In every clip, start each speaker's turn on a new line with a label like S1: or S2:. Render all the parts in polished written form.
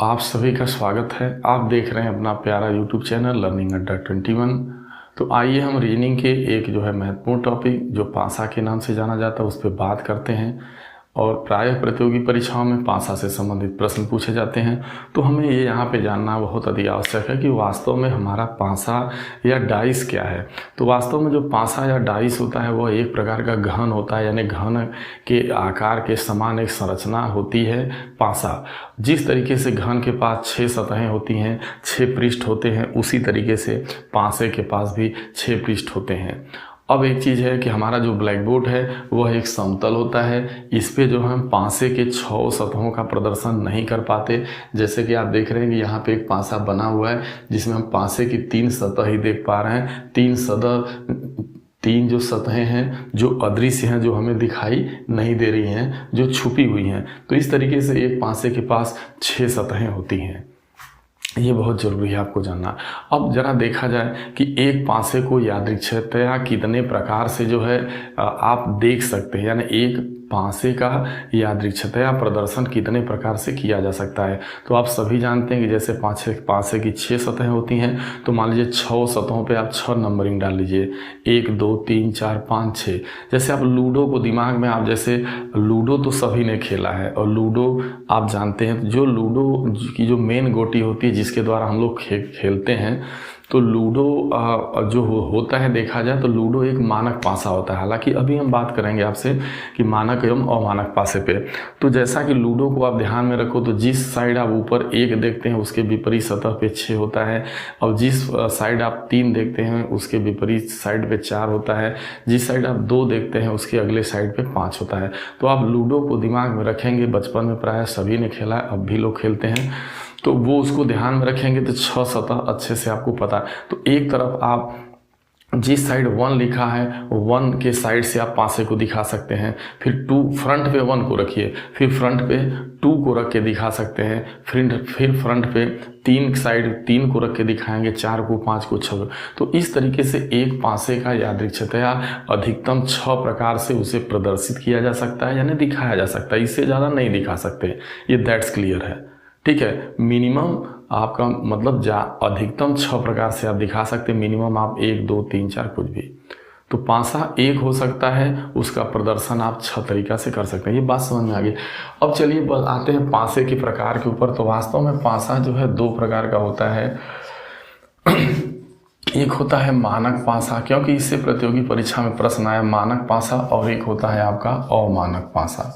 S1: आप सभी का स्वागत है। आप देख रहे हैं अपना प्यारा YouTube चैनल लर्निंग अड्डा 21। तो आइए हम रीजनिंग के एक जो है महत्वपूर्ण टॉपिक जो पासा के नाम से जाना जाता है उस पर बात करते हैं। और प्रायः प्रतियोगी परीक्षाओं में पासा से संबंधित प्रश्न पूछे जाते हैं। तो हमें ये यहाँ पे जानना बहुत अधिक आवश्यक है कि वास्तव में हमारा पासा या डाइस क्या है। तो वास्तव में जो पासा या डाइस होता है वह एक प्रकार का घन होता है, यानी घन के आकार के समान एक संरचना होती है पासा। जिस तरीके से घन के पास 6 सतहें होती हैं, 6 पृष्ठ होते हैं, उसी तरीके से पासे के पास भी 6 पृष्ठ होते हैं। अब एक चीज़ है कि हमारा जो ब्लैक बोर्ड है वह एक समतल होता है। इस पे जो हम पासे के 6 सतहों का प्रदर्शन नहीं कर पाते। जैसे कि आप देख रहे हैं कि यहाँ पे एक पासा बना हुआ है जिसमें हम पासे की 3 सतह ही देख पा रहे हैं। 3 जो सतहें हैं जो अदृश्य हैं, जो हमें दिखाई नहीं दे रही हैं, जो छुपी हुई हैं। तो इस तरीके से एक पासे के पास 6 सतहें होती हैं। ये बहुत ज़रूरी है आपको जानना। अब जरा देखा जाए कि एक पासे को यादृच्छिकतया कितने प्रकार से जो है आप देख सकते हैं, यानी एक पासे का यादृच्छिकतया प्रदर्शन कितने प्रकार से किया जा सकता है। तो आप सभी जानते हैं कि जैसे पासे की 6 सतहें होती हैं, तो मान लीजिए 6 सतहों पे आप 6 नंबरिंग डाल लीजिए, 1 2 3 4 5 6। जैसे आप लूडो को दिमाग में, आप जैसे लूडो तो सभी ने खेला है और लूडो आप जानते हैं, जो लूडो की जो मेन गोटी होती है जिसके द्वारा हम लोग खेलते हैं, तो लूडो जो होता है, देखा जाए तो लूडो एक मानक पासा होता है। हालांकि अभी हम बात करेंगे आपसे कि मानक एवं अमानक पासे पे। तो जैसा कि लूडो को आप ध्यान में रखो, तो जिस साइड आप ऊपर 1 देखते हैं उसके विपरीत सतह पे 6 होता है, और जिस साइड आप 3 देखते हैं उसके विपरीत साइड पे 4 होता है, जिस साइड आप 2 देखते हैं उसके अगले साइड पे 5 होता है। तो आप लूडो को दिमाग में रखेंगे, बचपन में प्रायः सभी ने खेला है, अब भी लोग खेलते हैं, तो वो उसको ध्यान में रखेंगे तो 6 सतह अच्छे से आपको पता है। तो एक तरफ आप जिस साइड 1 लिखा है 1 के साइड से आप पासे को दिखा सकते हैं, फिर 2 फ्रंट पे 1 को रखिए, फिर फ्रंट पे 2 को रख के दिखा सकते हैं, फिर फ्रंट पे 3 साइड 3 को रख के दिखाएंगे, 4 को 5 को 6। तो इस तरीके से एक पासे का यादृच्छिकतया अधिकतम 6 प्रकार से उसे प्रदर्शित किया जा सकता है, यानी दिखाया जा सकता है। इससे ज़्यादा नहीं दिखा सकते, ये दैट्स क्लियर है, ठीक है। मिनिमम आपका मतलब अधिकतम 6 प्रकार से आप दिखा सकते हैं, मिनिमम आप 1 2 3 4 कुछ भी। तो पासा एक हो सकता है, उसका प्रदर्शन आप 6 तरीका से कर सकते हैं। ये बात समझ में आ गई। अब चलिए आते हैं पासे के प्रकार के ऊपर। तो वास्तव में पासा जो है 2 प्रकार का होता है। एक होता है मानक पासा, क्योंकि इससे प्रतियोगी परीक्षा में प्रश्न आया, मानक पासा, और एक होता है आपका अमानक पासा।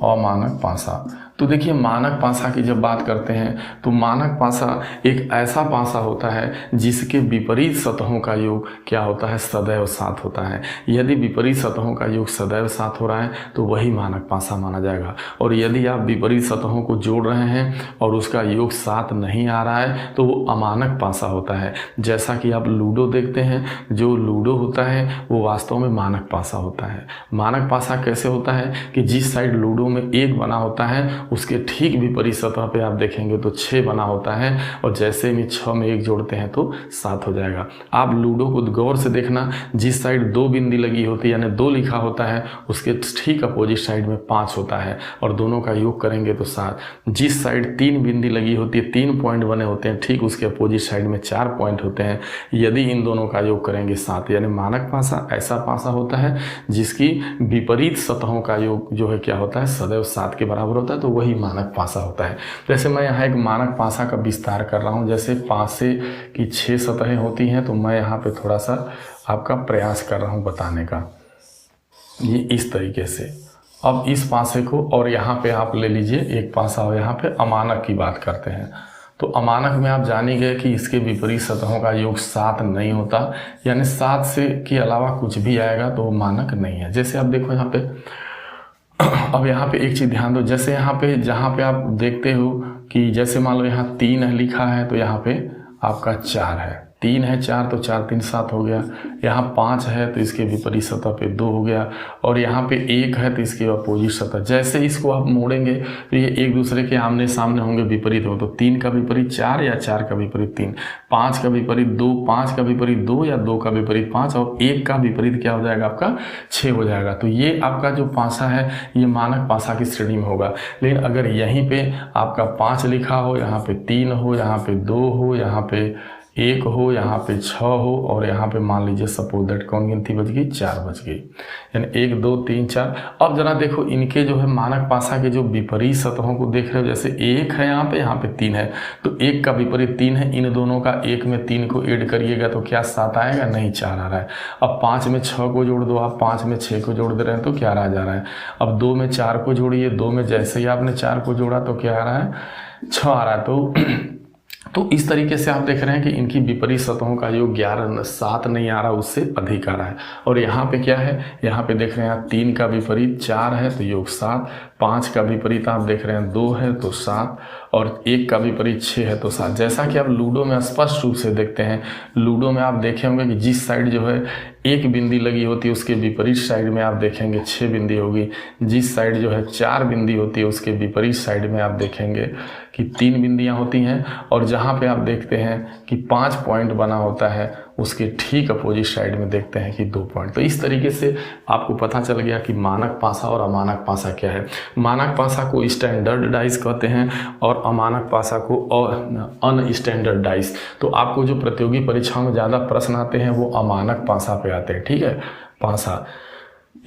S1: अमानक पासा, तो देखिए मानक पासा की जब बात करते हैं तो मानक पासा एक ऐसा पासा होता है जिसके विपरीत सतहों का योग क्या होता है, सदैव 7 होता है। यदि विपरीत सतहों का योग सदैव 7 हो रहा है तो वही मानक पासा माना जाएगा। और यदि आप विपरीत सतहों को जोड़ रहे हैं और उसका योग 7 नहीं आ रहा है तो वो अमानक पासा होता है। जैसा कि आप लूडो देखते हैं, जो लूडो होता है वो वास्तव में मानक पासा होता है। मानक पासा कैसे होता है कि जिस साइड लूडो में 1 बना होता है उसके ठीक विपरीत सतह पे आप देखेंगे तो 6 बना होता है, और जैसे ही 6 में 1 जोड़ते हैं तो 7 हो जाएगा। आप लूडो को गौर से देखना, जिस साइड 2 बिंदी लगी होती है यानी 2 लिखा होता है, उसके ठीक अपोजिट साइड में 5 होता है, और दोनों का योग करेंगे तो 7। जिस साइड 3 बिंदी लगी होती है, 3 पॉइंट बने होते हैं, ठीक उसके अपोजिट साइड में 4 पॉइंट होते हैं, यदि इन दोनों का योग करेंगे 7। यानी मानक पासा ऐसा पासा होता है जिसकी विपरीत सतहों का योग जो है क्या होता है, सदैव 7 के बराबर होता है, तो वही मानक पासा होता है। जैसे मैं यहाँ एक मानक पासा का विस्तार कर रहा हूँ। जैसे पासे की 6 सतहें होती हैं, तो मैं यहाँ पे थोड़ा सा आपका प्रयास कर रहा हूँ बताने का, ये इस तरीके से। अब इस पासे को और यहाँ पे आप ले लीजिए एक पासा, और यहाँ पे अमानक की बात करते हैं। तो अमानक में आप जान ही गए कि इसके विपरीत सतहों का योग 7 नहीं होता, यानी 7 से के अलावा कुछ भी आएगा तो वो मानक नहीं है। जैसे आप देखो यहाँ पे, अब यहाँ पे एक चीज़ ध्यान दो, जैसे यहाँ पे जहाँ पे आप देखते हो कि जैसे मान लो यहाँ 3 लिखा है तो यहाँ पे आपका 4 है, 3 है 4 तो 4 3 7 हो गया, यहाँ 5 है तो इसके विपरीत सतह पे 2 हो गया, और यहाँ पे 1 है तो इसके अपोजिट सतह। जैसे इसको आप मोड़ेंगे तो ये एक दूसरे के आमने सामने होंगे, विपरीत हो, तो 3 का विपरीत 4 या 4 का विपरीत 3, 5 का विपरीत 2, 5 का विपरीत 2 या 2 का विपरीत 5, और 1 का विपरीत क्या हो जाएगा आपका 6 हो जाएगा। तो ये आपका जो पासा है ये मानक पासा की श्रेणी में होगा। लेकिन अगर यहीं पे आपका 5 लिखा हो, यहाँ पे 3 हो, यहाँ पे 2 हो, यहाँ पे 1 हो, यहाँ पे 6 हो, और यहाँ पे मान लीजिए सपोज दैट कौन गिनती बच गई, 4 बच गई, यानी 1 2 3 4। अब जरा देखो इनके जो है मानक पासा के जो विपरीत सतहों को देख रहे हो, जैसे 1 है यहाँ पे 3 है, तो 1 का विपरीत 3 है, इन दोनों का 1 में 3 को ऐड करिएगा तो क्या 7 आएगा, नहीं 4 आ रहा है। अब 5 में 6 को जोड़ दो आप, 5 में 6 को जोड़ दे रहे हैं तो क्या रह जा रहा है। अब 2 में 4 को जोड़िए, 2 में जैसे ही आपने 4 को जोड़ा तो क्या आ रहा है, 6 आ रहा है। तो इस तरीके से आप देख रहे हैं कि इनकी विपरीत सतहों का योग 11 7 नहीं आ रहा, उससे अधिक आ रहा है। और यहाँ पे क्या है, यहाँ पे देख रहे हैं आप 3 का विपरीत 4 है तो योग 7, 5 का विपरीत आप देख रहे हैं 2 है तो 7, और 1 का विपरीत 6 है तो 7। जैसा कि आप लूडो में स्पष्ट रूप से देखते हैं, लूडो में आप देखे होंगे कि जिस साइड जो है 1 बिंदी लगी होती है उसके विपरीत साइड में आप देखेंगे 6 बिंदी होगी, जिस साइड जो है 4 बिंदी होती है उसके विपरीत साइड में आप देखेंगे कि 3 बिंदियां होती हैं, और जहाँ पे आप देखते हैं कि 5 पॉइंट बना होता है उसके ठीक अपोजिट साइड में देखते हैं कि 2 पॉइंट। तो इस तरीके से आपको पता चल गया कि मानक पासा और अमानक पासा क्या है। मानक पासा को स्टैंडर्डाइज कहते हैं और अमानक पासा को अनस्टैंडर्डाइज। तो आपको जो प्रतियोगी परीक्षाओं में ज़्यादा प्रश्न आते हैं वो अमानक पासा पे आते हैं, ठीक है, पासा,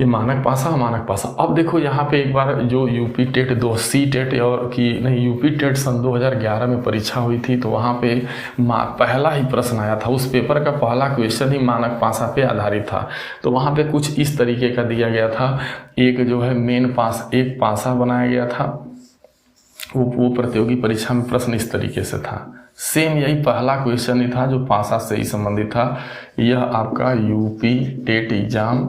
S1: ये मानक पासा अमानक पासा। अब देखो यहाँ पे एक बार जो यूपी टेट 2 सी टेट और की नहीं यूपी टेट सन 2011 में परीक्षा हुई थी, तो वहाँ पे पहला ही प्रश्न आया था, उस पेपर का पहला क्वेश्चन ही मानक पासा पे आधारित था। तो वहाँ पे कुछ इस तरीके का दिया गया था, एक जो है मेन पास एक पासा बनाया गया था, वो प्रतियोगी परीक्षा में प्रश्न इस तरीके से था। सेम यही पहला क्वेश्चन ही था जो पासा से ही संबंधित था। यह आपका यूपी टेट एग्जाम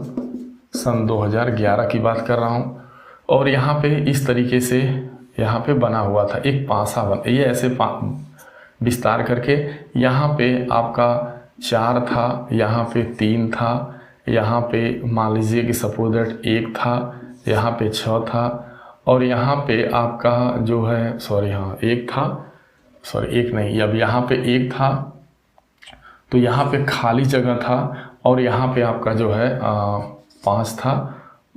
S1: सन 2011 की बात कर रहा हूँ, और यहाँ पे इस तरीके से यहाँ पे बना हुआ था एक पासा ये ऐसे विस्तार करके, यहाँ पे आपका 4 था, यहाँ पे 3 था, यहाँ पे मान लीजिए कि सपोज दैट 1 था, यहाँ पे 6 था, और यहाँ पे आपका जो है 1 था, 1 नहीं, अब यहाँ पे 1 था, तो यहाँ पे खाली जगह था, और यहाँ पे आपका जो है 5 था,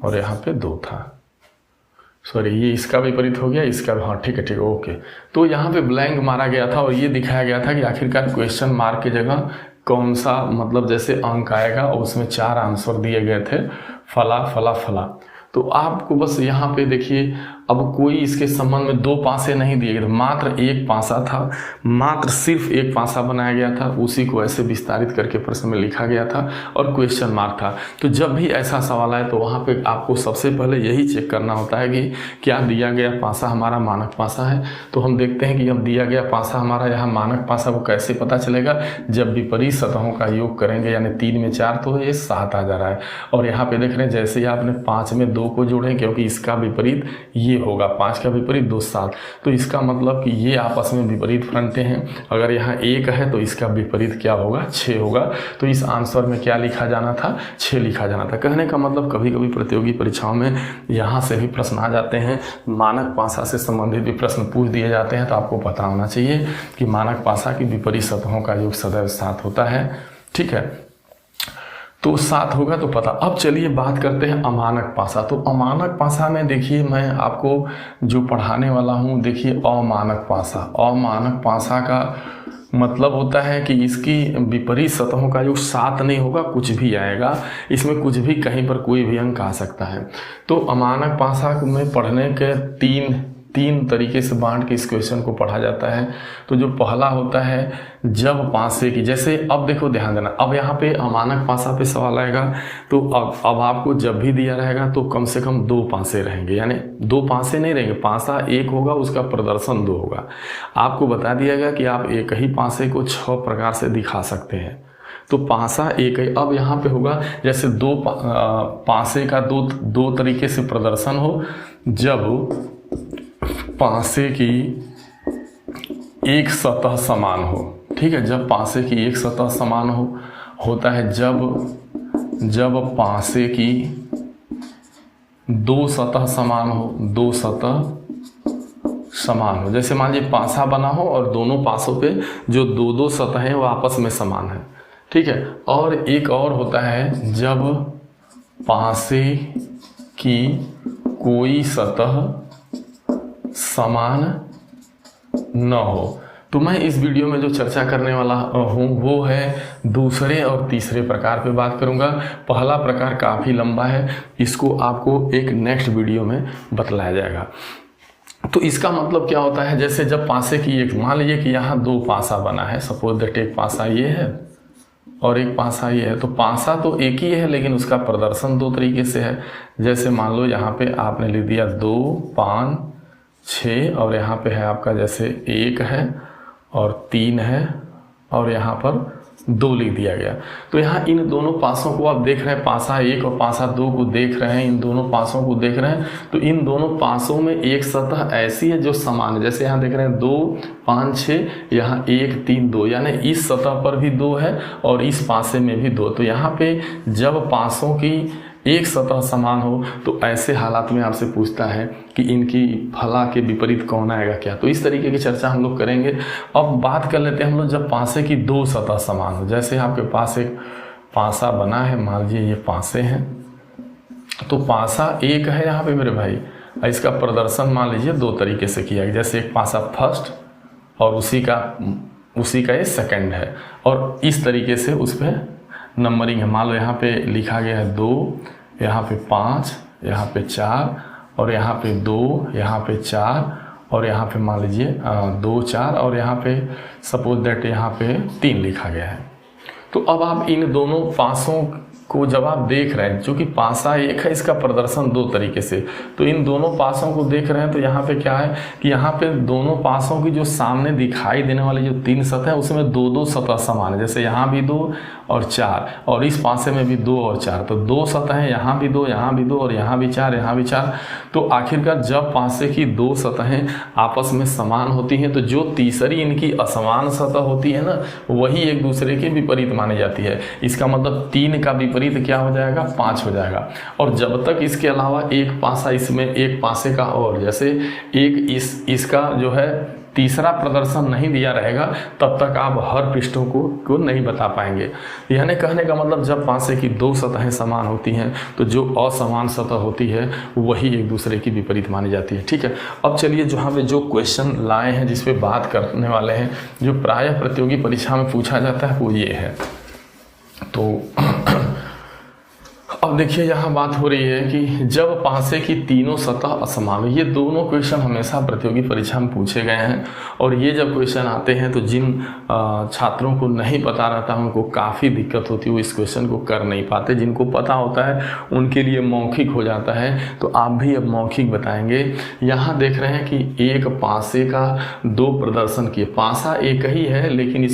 S1: और यहाँ पे 2 था। ये इसका विपरीत हो गया, इसका, हाँ ठीक है ओके। तो यहाँ पे ब्लैंक मारा गया था और ये दिखाया गया था कि आखिरकार क्वेश्चन मार्क की जगह कौन सा मतलब जैसे अंक आएगा, और उसमें 4 आंसर दिए गए थे, फला फला फला। तो आपको बस यहाँ पे देखिए, अब कोई इसके संबंध में 2 पासे नहीं दिए गए थे, मात्र 1 पासा था, मात्र सिर्फ 1 पासा बनाया गया था, उसी को ऐसे विस्तारित करके प्रश्न में लिखा गया था और क्वेश्चन मार्क था। तो जब भी ऐसा सवाल आए तो वहाँ पे आपको सबसे पहले यही चेक करना होता है कि क्या दिया गया पासा हमारा मानक पासा है। तो हम देखते हैं कि अब दिया गया पासा हमारा यहाँ मानक पासा, वो कैसे पता चलेगा, जब विपरीत सतहों का योग करेंगे, यानी 3 में 4 तो ये 7 आ जा रहा है। और यहाँ पे देख रहे हैं जैसे ही आपने 5 में 2 को जोड़े, क्योंकि इसका विपरीत ये होगा, 5 का विपरीत 2 7, तो इसका मतलब कि ये आपस में विपरीत फ्रंटें हैं। अगर यहाँ 1 है तो इसका विपरीत क्या होगा, 6 होगा। तो इस आंसर में क्या लिखा जाना था, 6 लिखा जाना था। कहने का मतलब कभी कभी प्रतियोगी परीक्षाओं में यहाँ से भी प्रश्न आ जाते हैं, मानक पासा से संबंधित भी प्रश्न पूछ दिए जाते हैं। तो आपको पता होना चाहिए कि मानक पासा की विपरीत सतहों का योग सदैव 7 होता है, ठीक है। तो 7 होगा तो पता। अब चलिए बात करते हैं अमानक पासा। तो अमानक पासा में देखिए, मैं आपको जो पढ़ाने वाला हूँ, देखिए अमानक पासा। अमानक पासा का मतलब होता है कि इसकी विपरीत सतहों का योग 7 नहीं होगा, कुछ भी आएगा, इसमें कुछ भी कहीं पर कोई भी अंक आ सकता है। तो अमानक पासा में पढ़ने के तीन तरीके से बांट के इस क्वेश्चन को पढ़ा जाता है। तो जो पहला होता है जब पासे की, जैसे अब देखो ध्यान देना, अब यहाँ पे अमानक पासा पे सवाल आएगा, तो अब आपको जब भी दिया रहेगा तो कम से कम 2 पासे रहेंगे, यानी 2 पासे नहीं रहेंगे, पासा 1 होगा, उसका प्रदर्शन 2 होगा। आपको बता दिया गया कि आप एक ही पासे को 6 प्रकार से दिखा सकते हैं। तो पासा एक है। अब यहाँ पे होगा जैसे 2 पासे का दो तरीके से प्रदर्शन हो, जब पासे की एक सतह समान हो, ठीक है। जब पासे की एक सतह समान होता है जब पासे की दो सतह समान हो, दो सतह समान हो। जैसे मान लीजिए पासा बना हो और दोनों पासों पे जो दो दो सतह हैं वो आपस में समान है, ठीक है। और एक और होता है जब पासे की कोई सतह समान न हो। तो मैं इस वीडियो में जो चर्चा करने वाला हूँ वो है दूसरे और तीसरे प्रकार पे बात करूँगा। पहला प्रकार काफ़ी लंबा है, इसको आपको एक नेक्स्ट वीडियो में बतलाया जाएगा। तो इसका मतलब क्या होता है, जैसे जब पासे की एक, मान लीजिए कि यहाँ दो पासा बना है, सपोज दैट एक पासा ये है और एक पासा ये है। तो पासा तो एक ही है लेकिन उसका प्रदर्शन दो तरीके से है। जैसे मान लो यहाँ पे आपने लिख दिया 2, 5, 6 और यहाँ पे है आपका जैसे 1 है और 3 है और यहाँ पर 2 लिख दिया गया। तो यहाँ इन दोनों पासों को आप देख रहे हैं, पासा 1 और पासा 2 को देख रहे हैं, इन दोनों पासों को देख रहे हैं। तो इन दोनों पासों में एक सतह ऐसी है जो समान है। जैसे यहाँ देख रहे हैं 2, 5, 6, यहाँ 1, 3, 2, यानी इस सतह पर भी 2 है और इस पासे में भी 2। तो यहाँ पे जब पासों की एक सतह समान हो तो ऐसे हालात में आपसे पूछता है कि इनकी फला के विपरीत कौन आएगा क्या। तो इस तरीके की चर्चा हम लोग करेंगे। अब बात कर लेते हैं हम लोग जब पासे की दो सतह समान हो। जैसे आपके पास एक पासा बना है, मान लीजिए ये पासे हैं, तो पासा एक है यहाँ पे मेरे भाई, इसका प्रदर्शन मान लीजिए दो तरीके से किया गया। जैसे एक पासा फर्स्ट और उसी का ये सेकंड है और इस तरीके से उस पर नंबरिंग है। मान लो यहाँ पे लिखा गया है 2, यहाँ पे 5, यहाँ पे 4 और यहाँ पे 2, यहाँ पे 4 और यहाँ पे मान लीजिए 2, 4 और यहाँ पे सपोज दैट यहाँ पे 3 लिखा गया है। तो अब आप इन दोनों पासों को जब आप देख रहे हैं, चूँकि पासा एक है इसका प्रदर्शन दो तरीके से, तो इन दोनों पासों को देख रहे हैं। तो यहाँ पे क्या है कि यहाँ पे दोनों पासों की जो सामने दिखाई देने वाली जो 3 सतह है उसमें 2-2 सतह समान है। जैसे यहाँ भी 2 और 4 और इस पासे में भी 2 और 4, तो 2 सतह हैं, यहाँ भी 2, यहाँ भी 2 और यहाँ भी 4, यहाँ भी 4। तो आखिरकार जब पासे की दो सतहें आपस में समान होती हैं तो जो तीसरी इनकी असमान सतह होती है ना, वही एक दूसरे के विपरीत मानी जाती है। इसका मतलब 3 का विपरीत क्या हो जाएगा, 5 हो जाएगा। और जब तक इसके अलावा एक पासा इसमें एक पासे का और जैसे एक इसका जो है तीसरा प्रदर्शन नहीं दिया रहेगा तब तक आप हर पृष्ठों को नहीं बता पाएंगे। यानी कहने का मतलब जब पासे की दो सतहें समान होती हैं तो जो असमान सतह होती है वही एक दूसरे की विपरीत मानी जाती है, ठीक है। अब चलिए जहाँ पे जो क्वेश्चन लाए हैं जिस पे बात करने वाले हैं, जो प्रायः प्रतियोगी परीक्षा में पूछा जाता है वो ये है। तो अब देखिए यहाँ बात हो रही है कि जब पासे की तीनों सतह असमान हो। ये दोनों क्वेश्चन हमेशा प्रतियोगी परीक्षा में पूछे गए हैं और ये जब क्वेश्चन आते हैं तो जिन छात्रों को नहीं पता रहता है उनको काफ़ी दिक्कत होती है, वो इस क्वेश्चन को कर नहीं पाते। जिनको पता होता है उनके लिए मौखिक हो जाता है। तो आप भी अब मौखिक बताएंगे। यहाँ देख रहे हैं कि एक पासे का दो प्रदर्शन किए, पासा एक ही है लेकिन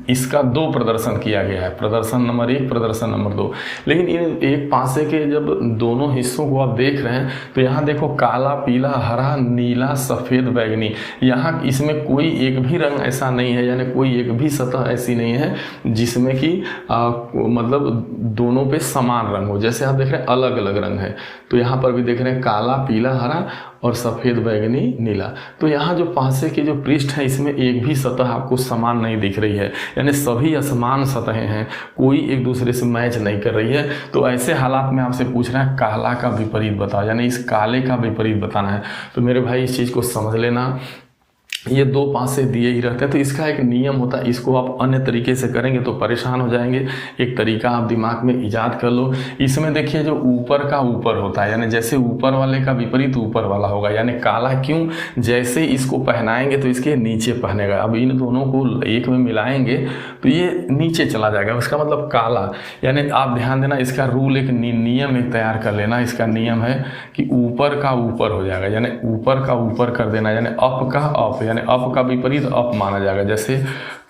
S1: इसका दो प्रदर्शन किया गया है, प्रदर्शन नंबर 1, प्रदर्शन नंबर 2। लेकिन इन एक पासे के जब दोनों हिस्सों को आप देख रहे हैं तो यहाँ देखो काला, पीला, हरा, नीला, सफ़ेद, बैगनी, यहाँ इसमें कोई एक भी रंग ऐसा नहीं है, यानी कोई एक भी सतह ऐसी नहीं है जिसमें कि मतलब दोनों पे समान रंग हो। जैसे आप देख रहे हैं अलग अलग रंग है, तो यहाँ पर भी देख रहे हैं काला, पीला, हरा और सफ़ेद, बैगनी, नीला। तो यहाँ जो पासे के जो पृष्ठ है इसमें एक भी सतह आपको समान नहीं दिख रही है, यानी सभी असमान सतहें हैं, कोई एक दूसरे से मैच नहीं कर रही है। तो ऐसे हालात में आपसे पूछ रहे हैं काला का विपरीत बताओ, यानी इस काले का विपरीत बताना है। तो मेरे भाई इस चीज़ को समझ लेना, ये दो पासे दिए ही रहते हैं। तो इसका एक नियम होता है, इसको आप अन्य तरीके से करेंगे तो परेशान हो जाएंगे। एक तरीका आप दिमाग में ईजाद कर लो। इसमें देखिए जो ऊपर का ऊपर होता है, यानी जैसे ऊपर वाले का विपरीत ऊपर वाला होगा, यानी काला क्यों, जैसे इसको पहनाएंगे तो इसके नीचे पहनेगा। अब इन दोनों को एक में मिलाएंगे तो ये नीचे चला जाएगा, उसका मतलब काला। यानी आप ध्यान देना, इसका रूल एक नियम एक तैयार कर लेना। इसका नियम है कि ऊपर का ऊपर हो जाएगा, यानी ऊपर का ऊपर कर देना, यानी अप का अप, यानी अप का विपरीत अप माना जाएगा। जैसे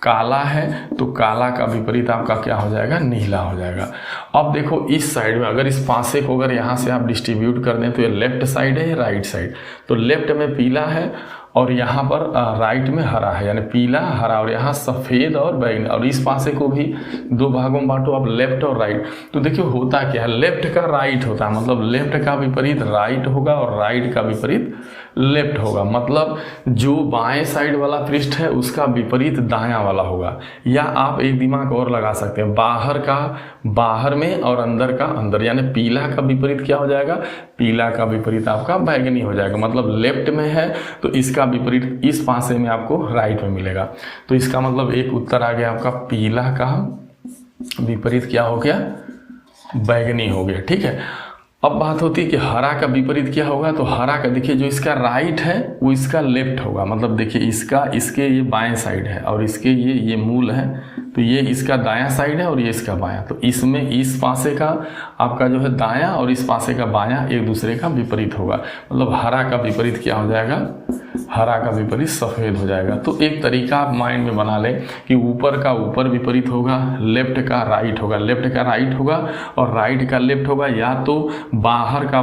S1: काला है तो काला का विपरीत आपका क्या हो जाएगा, नीला हो जाएगा। अब देखो इस साइड में अगर इस पासे को अगर यहाँ से आप डिस्ट्रीब्यूट कर दें तो ये लेफ्ट साइड है, राइट साइड। तो लेफ्ट में पीला है और यहाँ पर राइट में हरा है, यानी पीला हरा, और यहाँ सफ़ेद और बैगनी। और इस पासे को भी दो भागों में बांटो आप, लेफ्ट और राइट। तो देखिए होता क्या है, लेफ्ट का राइट होता है, मतलब लेफ्ट का विपरीत राइट होगा और राइट का विपरीत लेफ्ट होगा। मतलब जो बाएं साइड वाला पृष्ठ है उसका विपरीत दायां वाला होगा। या आप एक दिमाग और लगा सकते हैं, बाहर का बाहर में और अंदर का अंदर, यानी पीला का विपरीत क्या हो जाएगा, पीला का विपरीत आपका बैगनी हो जाएगा। मतलब लेफ्ट में है तो इसका विपरीत इस पासे में आपको राइट में मिलेगा। तो इसका मतलब एक उत्तर आ गया आपका, पीला का विपरीत क्या हो गया, बैगनी हो गया। ठीक है, अब बात होती है कि हरा का विपरीत क्या होगा। तो हरा का देखिए जो इसका राइट है वो इसका लेफ्ट होगा। मतलब देखिए इसका इसके ये बाएं साइड है और इसके ये मूल है, तो ये इसका दायां साइड है और ये इसका बायां। तो इसमें इस पासे का आपका जो है दायां और इस पासे का बायां एक दूसरे का विपरीत होगा। मतलब हरा का विपरीत क्या हो जाएगा, हरा का विपरीत सफ़ेद हो जाएगा। तो एक तरीका आप माइंड में बना लें कि ऊपर का ऊपर विपरीत होगा, लेफ्ट का राइट होगा, लेफ्ट का राइट होगा और राइट का लेफ्ट होगा। या तो बाहर का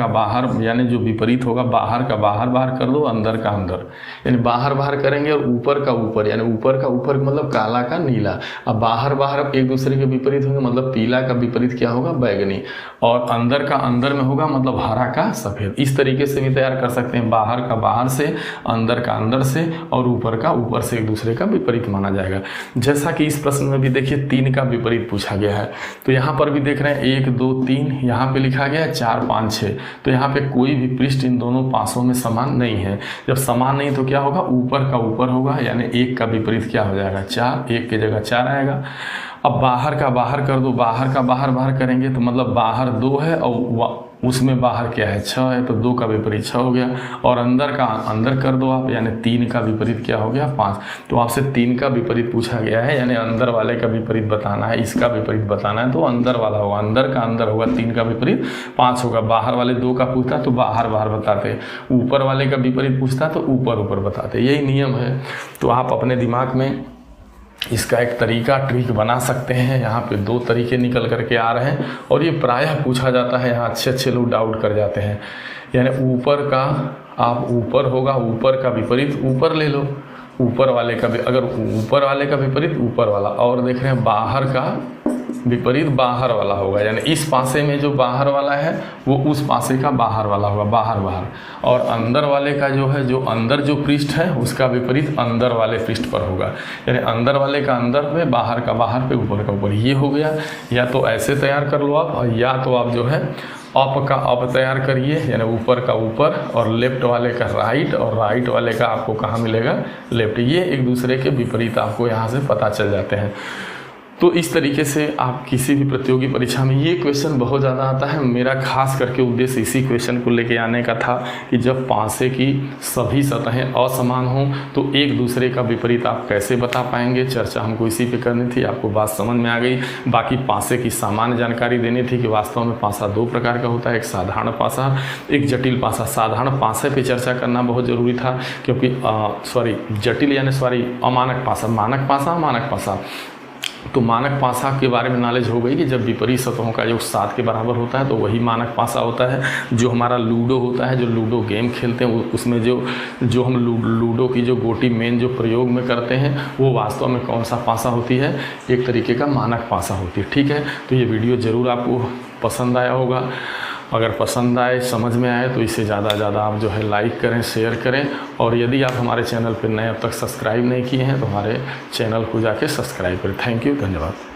S1: बाहर यानी जो विपरीत होगा, बाहर का बाहर कर दो, अंदर का अंदर, यानी बाहर करेंगे और ऊपर का ऊपर, यानी ऊपर का ऊपर मतलब काला का नीला। अब बाहर एक दूसरे के विपरीत होंगे, मतलब पीला का विपरीत क्या होगा, बैगनी, और अंदर का अंदर में होगा मतलब हरा का सफ़ेद। इस तरीके से भी तैयार कर सकते हैं, बाहर का बाहर से, अंदर का अंदर से और ऊपर का ऊपर से एक दूसरे का विपरीत माना जाएगा। जैसा कि इस प्रश्न में भी देखिए 3 का विपरीत पूछा गया है। तो यहाँ पर भी देख रहे हैं 1 2 3, यहाँ पे लिखा गया है 4 5 6। तो यहाँ पे कोई भी पृष्ठ इन दोनों पासों में समान नहीं है। जब समान नहीं तो क्या होगा, ऊपर का ऊपर होगा, यानी 1 का विपरीत क्या हो जाएगा, 4, 1 की जगह 4 आएगा। अब बाहर का बाहर कर दो, बाहर का बाहर करेंगे तो मतलब बाहर 2 है और उसमें बाहर क्या है, 6 है, तो 2 का विपरीत 6 हो गया। और अंदर का अंदर कर दो आप, यानी 3 का विपरीत क्या हो गया, 5। तो आपसे 3 का विपरीत पूछा गया है, यानी अंदर वाले का विपरीत बताना है, इसका विपरीत बताना है, तो अंदर वाला होगा, अंदर का अंदर होगा, 3 का विपरीत 5 होगा। बाहर वाले 2 का पूछता तो बाहर बताते, ऊपर वाले का विपरीत पूछता तो ऊपर बताते। यही नियम है। तो आप अपने दिमाग में इसका एक तरीका ट्रिक बना सकते हैं। यहाँ पे 2 तरीके निकल करके आ रहे हैं और ये प्रायः पूछा जाता है, यहाँ अच्छे लोग डाउट कर जाते हैं। यानी ऊपर का आप ऊपर होगा, ऊपर का विपरीत ऊपर ले लो, ऊपर वाले का भी, अगर ऊपर वाले का विपरीत ऊपर वाला, और देख रहे हैं बाहर का विपरीत बाहर वाला होगा, यानी इस पासे में जो बाहर वाला है वो उस पासे का बाहर वाला होगा, बाहर। और अंदर वाले का जो है, जो अंदर जो पृष्ठ है उसका विपरीत अंदर वाले पृष्ठ पर होगा, यानी अंदर वाले का अंदर पे, बाहर का बाहर पे, ऊपर का ऊपर। ये हो गया। या तो ऐसे तैयार कर लो आप, और या तो आप जो है अप का अप तैयार करिए, यानी ऊपर का ऊपर और लेफ्ट वाले का राइट और राइट वाले का आपको कहाँ मिलेगा, लेफ्ट। ये एक दूसरे के विपरीत आपको यहाँ से पता चल जाते हैं। तो इस तरीके से आप किसी भी प्रतियोगी परीक्षा में, ये क्वेश्चन बहुत ज़्यादा आता है। मेरा खास करके उद्देश्य इसी क्वेश्चन को लेके आने का था कि जब पासे की सभी सतहें असमान हों तो एक दूसरे का विपरीत आप कैसे बता पाएंगे। चर्चा हमको इसी पे करनी थी। आपको बात समझ में आ गई। बाकी पासे की सामान्य जानकारी देनी थी कि वास्तव में पासा 2 प्रकार का होता है, एक साधारण पासा, एक जटिल पासा। साधारण पासे पे चर्चा करना बहुत ज़रूरी था, क्योंकि जटिल यानी अमानक पासा, मानक पासा, अमानक पासा। तो मानक पासा के बारे में नॉलेज हो गई कि जब विपरीत सतहों का योग 7 के बराबर होता है तो वही मानक पासा होता है। जो हमारा लूडो होता है, जो लूडो गेम खेलते हैं, उसमें जो हम लूडो की जो गोटी मेन जो प्रयोग में करते हैं वो वास्तव में कौन सा पासा होती है, एक तरीके का मानक पासा होती है। ठीक है, तो ये वीडियो ज़रूर आपको पसंद आया होगा। अगर पसंद आए, समझ में आए तो इसे ज़्यादा से ज़्यादा आप जो है लाइक करें, शेयर करें। और यदि आप हमारे चैनल पर नए अब तक सब्सक्राइब नहीं किए हैं तो हमारे चैनल को जाके सब्सक्राइब करें। थैंक यू, धन्यवाद।